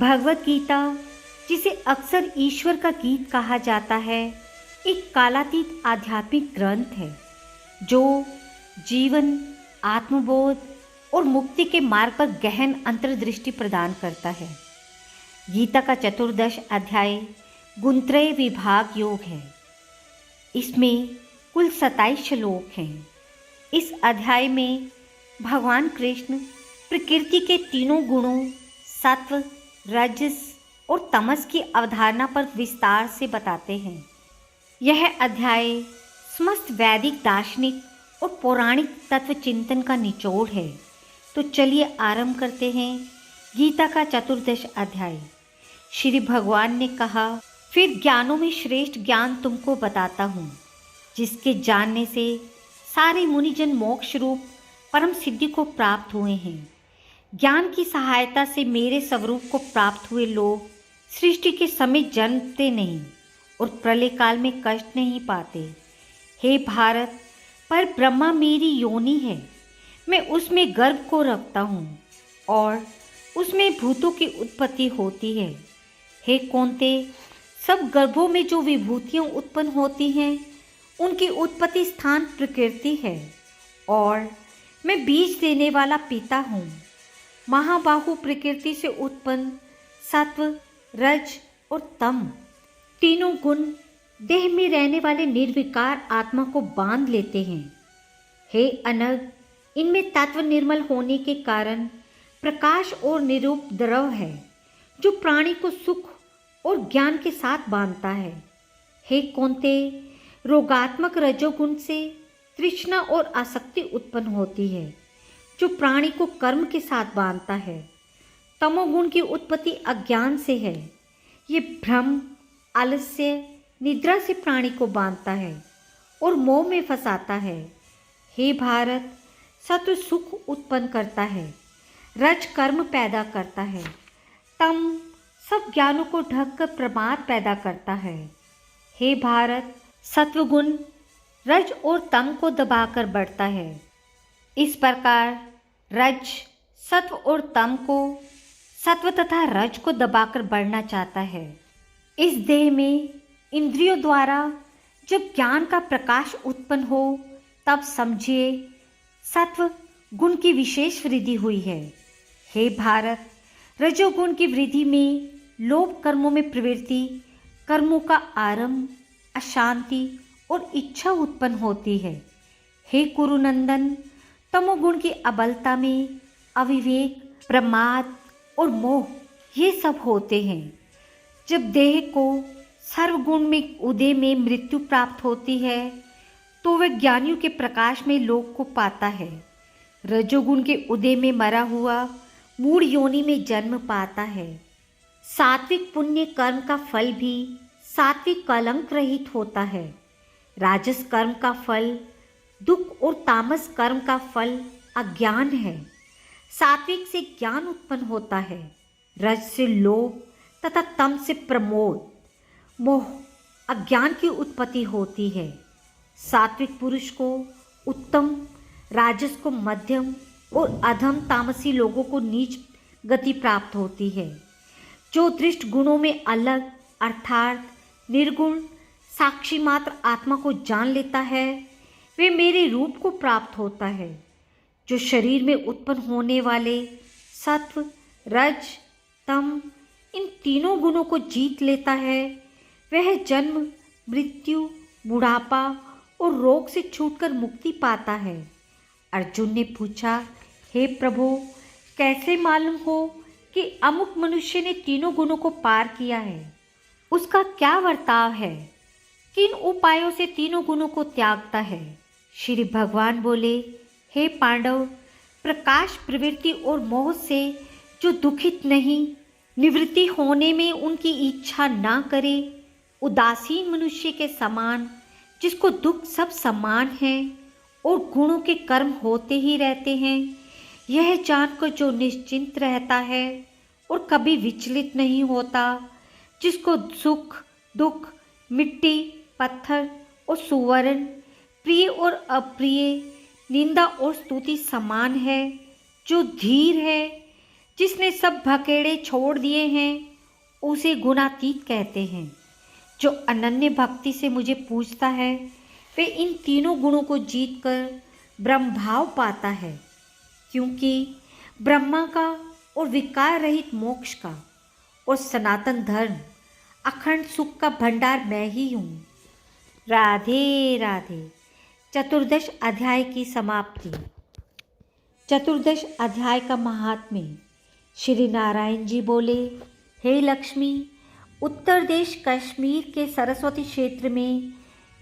भगवत गीता, जिसे अक्सर ईश्वर का गीत कहा जाता है, एक कालातीत आध्यात्मिक ग्रंथ है जो जीवन, आत्मबोध और मुक्ति के मार्ग पर गहन अंतर्दृष्टि प्रदान करता है। गीता का चतुर्दश अध्याय गुणत्रय विभाग योग है। इसमें कुल 27 श्लोक हैं। इस अध्याय में भगवान कृष्ण प्रकृति के तीनों गुणों सत्व, रजस और तमस की अवधारणा पर विस्तार से बताते हैं। यह अध्याय समस्त वैदिक दार्शनिक और पौराणिक तत्व चिंतन का निचोड़ है। तो चलिए आरंभ करते हैं गीता का चतुर्दश अध्याय। श्री भगवान ने कहा, फिर ज्ञानों में श्रेष्ठ ज्ञान तुमको बताता हूँ, जिसके जानने से सारे मुनिजन मोक्ष रूप परम सिद्धि को प्राप्त हुए हैं। ज्ञान की सहायता से मेरे स्वरूप को प्राप्त हुए लोग सृष्टि के समय जन्मते नहीं और प्रलय काल में कष्ट नहीं पाते। हे भारत, पर ब्रह्मा मेरी योनि है, मैं उसमें गर्भ को रखता हूँ और उसमें भूतों की उत्पत्ति होती है। हे कौन्ते, सब गर्भों में जो विभूतियाँ उत्पन्न होती हैं, उनकी उत्पत्ति स्थान प्रकृति है और मैं बीज देने वाला पिता हूँ। महाबाहु प्रकृति से उत्पन्न सत्व, रज और तम तीनों गुण देह में रहने वाले निर्विकार आत्मा को बांध लेते हैं। हे अनग, इनमें तत्व निर्मल होने के कारण प्रकाश और निरूप द्रव है, जो प्राणी को सुख और ज्ञान के साथ बांधता है। हे कौन्ते, रोगात्मक रजोगुण से तृष्णा और आसक्ति उत्पन्न होती है, जो प्राणी को कर्म के साथ बांधता है। तमोगुण की उत्पत्ति अज्ञान से है, ये भ्रम, आलस्य, निद्रा से प्राणी को बांधता है और मोह में फंसाता है। हे भारत, सत्व सुख उत्पन्न करता है, रज कर्म पैदा करता है, तम सब ज्ञानों को ढककर प्रमाद पैदा करता है। हे भारत, सत्वगुण रज और तम को दबाकर बढ़ता है। इस प्रकार रज सत्व और तम को, सत्व तथा रज को दबाकर बढ़ना चाहता है। इस देह में इंद्रियों द्वारा जब ज्ञान का प्रकाश उत्पन्न हो, तब समझिए सत्व गुण की विशेष वृद्धि हुई है। हे भारत, रजोगुण की वृद्धि में लोभ कर्मों में प्रवृत्ति, कर्मों का आरंभ, अशांति और इच्छा उत्पन्न होती है। हे कुरुनंदन, तमोगुण की अबलता में अविवेक, प्रमाद और मोह ये सब होते हैं। जब देह को सर्वगुण में उदय में मृत्यु प्राप्त होती है, तो वह ज्ञानियों के प्रकाश में लोक को पाता है। रजोगुण के उदय में मरा हुआ मूढ़ योनि में जन्म पाता है। सात्विक पुण्य कर्म का फल भी सात्विक कलंक रहित होता है। राजस कर्म का फल दुख और तामस कर्म का फल अज्ञान है। सात्विक से ज्ञान उत्पन्न होता है, रज से लोभ तथा तम से प्रमोद, मोह, अज्ञान की उत्पत्ति होती है। सात्विक पुरुष को उत्तम, राजस को मध्यम और अधम तामसी लोगों को नीच गति प्राप्त होती है। जो दृष्ट गुणों में अलग अर्थात निर्गुण साक्षी मात्र आत्मा को जान लेता है, वे मेरे रूप को प्राप्त होता है। जो शरीर में उत्पन्न होने वाले सत्व, रज, तम इन तीनों गुणों को जीत लेता है, वह जन्म, मृत्यु, बुढ़ापा और रोग से छूटकर मुक्ति पाता है। अर्जुन ने पूछा, हे प्रभु, कैसे मालूम हो कि अमुक मनुष्य ने तीनों गुणों को पार किया है? उसका क्या वर्ताव है? किन उपायों से तीनों गुणों को त्यागता है? श्री भगवान बोले, हे पांडव, प्रकाश, प्रवृत्ति और मोह से जो दुखित नहीं, निवृत्ति होने में उनकी इच्छा ना करे, उदासीन मनुष्य के समान, जिसको दुख सब समान है और गुणों के कर्म होते ही रहते हैं, यह जानकर जो निश्चिंत रहता है और कभी विचलित नहीं होता, जिसको सुख, दुख, मिट्टी, पत्थर और सुवर्ण, प्रिय और अप्रिय, निंदा और स्तुति समान है, जो धीर है, जिसने सब भकेड़े छोड़ दिए हैं उसे गुणातीत कहते हैं। जो अनन्य भक्ति से मुझे पूजता है वे इन तीनों गुणों को जीतकर ब्रह्म भाव पाता है, क्योंकि ब्रह्मा का और विकार रहित मोक्ष का और सनातन धर्म अखंड सुख का भंडार मैं ही हूँ। राधे राधे। चतुर्दश अध्याय की समाप्ति। चतुर्दश अध्याय का महात्म्य। श्री नारायण जी बोले, हे लक्ष्मी, उत्तर देश कश्मीर के सरस्वती क्षेत्र में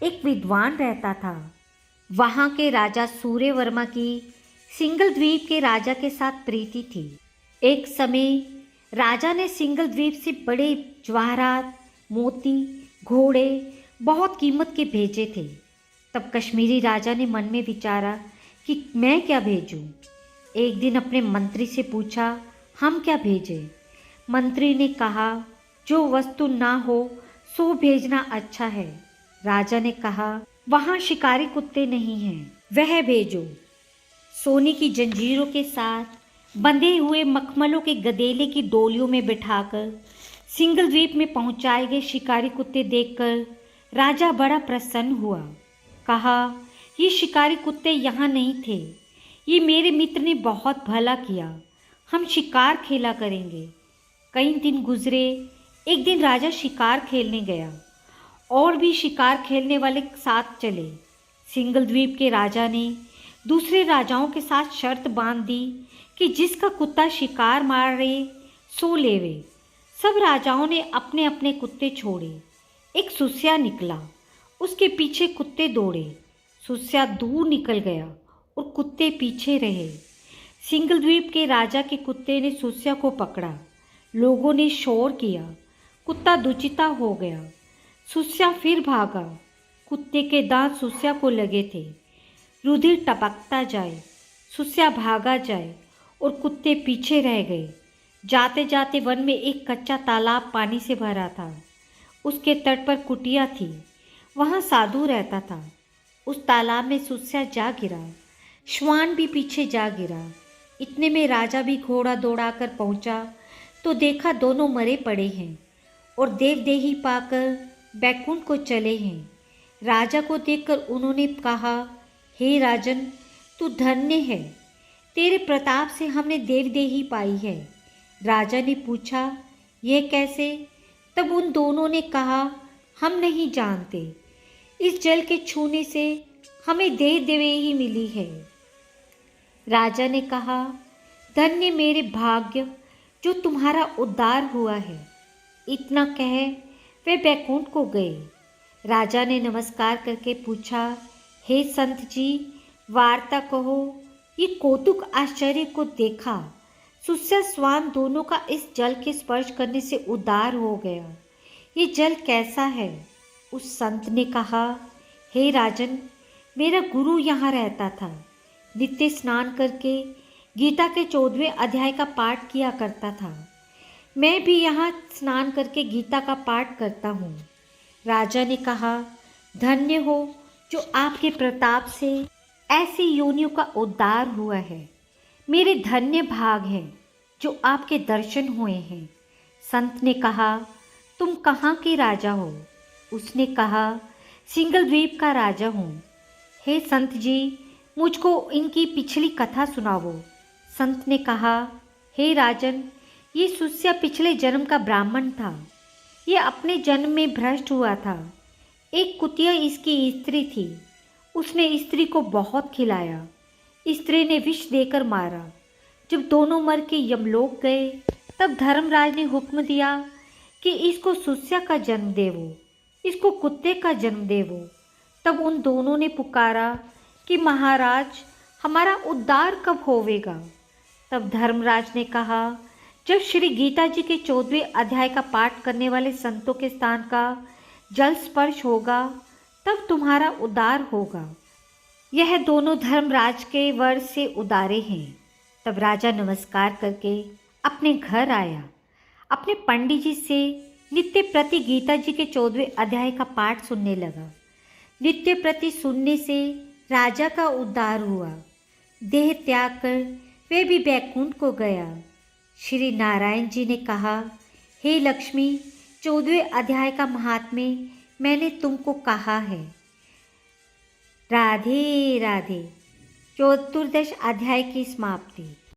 एक विद्वान रहता था। वहाँ के राजा सूर्यवर्मा की सिंगल द्वीप के राजा के साथ प्रीति थी। एक समय राजा ने सिंगल द्वीप से बड़े जवाहरात, मोती, घोड़े बहुत कीमत के भेजे थे। तब कश्मीरी राजा ने मन में विचारा कि मैं क्या भेजूं। एक दिन अपने मंत्री से पूछा, हम क्या भेजें? मंत्री ने कहा, जो वस्तु ना हो सो भेजना अच्छा है। राजा ने कहा, वहाँ शिकारी कुत्ते नहीं हैं, वह भेजो। सोने की जंजीरों के साथ बंधे हुए मखमलों के गदेले की डोलियों में बिठाकर सिंगल द्वीप में पहुंचाए गए शिकारी कुत्ते देखकर राजा बड़ा प्रसन्न हुआ। कहा, ये शिकारी कुत्ते यहाँ नहीं थे, ये मेरे मित्र ने बहुत भला किया, हम शिकार खेला करेंगे। कई दिन गुजरे। एक दिन राजा शिकार खेलने गया और भी शिकार खेलने वाले साथ चले। सिंगल द्वीप के राजा ने दूसरे राजाओं के साथ शर्त बांध दी कि जिसका कुत्ता शिकार मार रहे सो लेवे। सब राजाओं ने अपने अपने कुत्ते छोड़े। एक सुस्या निकला, उसके पीछे कुत्ते दौड़े। सुस्या दूर निकल गया और कुत्ते पीछे रहे। सिंगल द्वीप के राजा के कुत्ते ने सुस्या को पकड़ा। लोगों ने शोर किया, कुत्ता दुचिता हो गया। सुस्या फिर भागा। कुत्ते के दांत सुस्या को लगे थे। रुधिर टपकता जाए, सुस्या भागा जाए और कुत्ते पीछे रह गए। जाते जाते वन में एक कच्चा तालाब पानी से भरा था। उसके तट पर कुटिया थी, वहाँ साधु रहता था। उस तालाब में सुस्या जा गिरा, श्वान भी पीछे जा गिरा। इतने में राजा भी घोड़ा दौड़ाकर पहुँचा तो देखा दोनों मरे पड़े हैं और देवदेही पाकर बैकुंठ को चले हैं। राजा को देखकर उन्होंने कहा, हे राजन, तू धन्य है, तेरे प्रताप से हमने देवदेही पाई है। राजा ने पूछा, यह कैसे? तब उन दोनों ने कहा, हम नहीं जानते, इस जल के छूने से हमें देवदेही मिली है। राजा ने कहा, धन्य मेरे भाग्य जो तुम्हारा उद्धार हुआ है। इतना कह वे बैकुंठ को गए। राजा ने नमस्कार करके पूछा, हे संत जी, वार्ता कहो, ये कौतुक आश्चर्य को देखा। सुस्या स्वान दोनों का इस जल के स्पर्श करने से उद्धार हो गया। ये जल कैसा है? उस संत ने कहा, हे राजन, मेरा गुरु यहाँ रहता था। नित्य स्नान करके गीता के 14वें अध्याय का पाठ किया करता था। मैं भी यहाँ स्नान करके गीता का पाठ करता हूँ। राजा ने कहा, धन्य हो जो आपके प्रताप से ऐसी योनियों का उद्धार हुआ है। मेरे धन्य भाग हैं जो आपके दर्शन हुए हैं। संत ने कहा, तुम कहाँ के राजा हो? उसने कहा, सिंगल द्वीप का राजा हूँ। हे संत जी, मुझको इनकी पिछली कथा सुनाओ। संत ने कहा, हे राजन, ये सुस्या पिछले जन्म का ब्राह्मण था। ये अपने जन्म में भ्रष्ट हुआ था। एक कुतिया इसकी स्त्री थी। उसने स्त्री को बहुत खिलाया। स्त्री ने विष देकर मारा। जब दोनों मर के यमलोक गए तब धर्मराज ने हुक्म दिया कि इसको सुस्या का जन्म देवो, इसको कुत्ते का जन्म देवो। तब उन दोनों ने पुकारा कि महाराज, हमारा उद्धार कब होवेगा? तब धर्मराज ने कहा, जब श्री गीता जी के 14वें अध्याय का पाठ करने वाले संतों के स्थान का जल स्पर्श होगा तब तुम्हारा उद्धार होगा। यह दोनों धर्मराज के वर से उदारे हैं। तब राजा नमस्कार करके अपने घर आया। अपने पंडित जी से नित्य प्रति गीता जी के 14वें अध्याय का पाठ सुनने लगा। नित्य प्रति सुनने से राजा का उद्धार हुआ। देह त्याग कर वे भी बैकुंठ को गया। श्री नारायण जी ने कहा, हे लक्ष्मी, 14वें अध्याय का महात्म्य मैंने तुमको कहा है। राधे राधे। चतुर्दश अध्याय की समाप्ति।